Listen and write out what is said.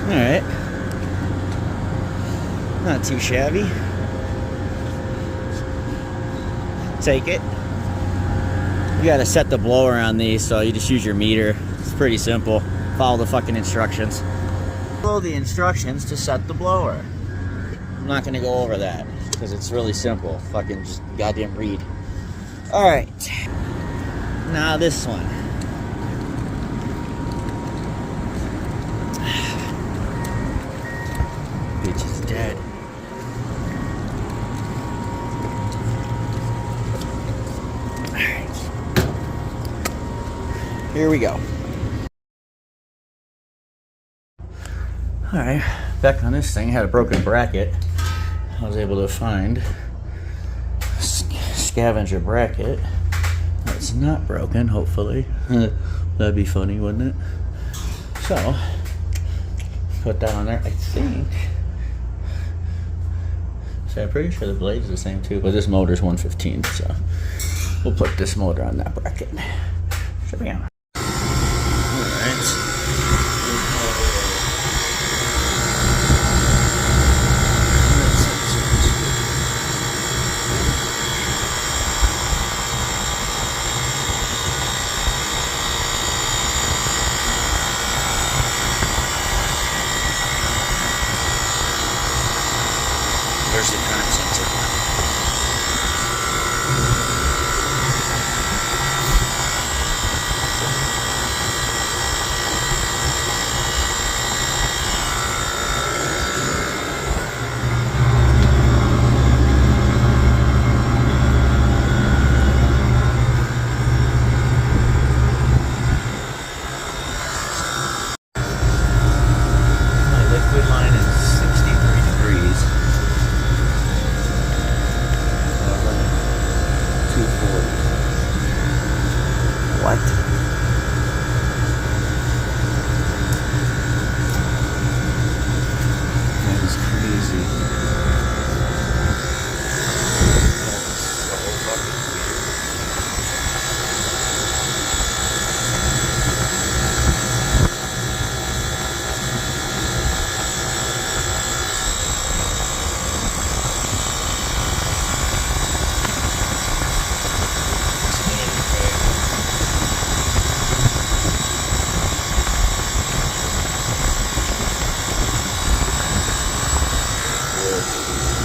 Alright. Not too shabby. Take it. You gotta set the blower on these, so you just use your meter. It's pretty simple. Follow the fucking instructions. Follow the instructions to set the blower. I'm not gonna go over that because it's really simple. Fucking just goddamn read. Alright. Now this one. Bitch is dead. Alright. Here we go. Alright, back on this thing. I had a broken bracket. I was able to find a scavenger bracket that's not broken, hopefully. That'd be funny, wouldn't it? So, put that on there, I think. So I'm pretty sure the blade's the same too, but this motor's 115, so we'll put this motor on that bracket. Should be on. Alright. There's the current sensor.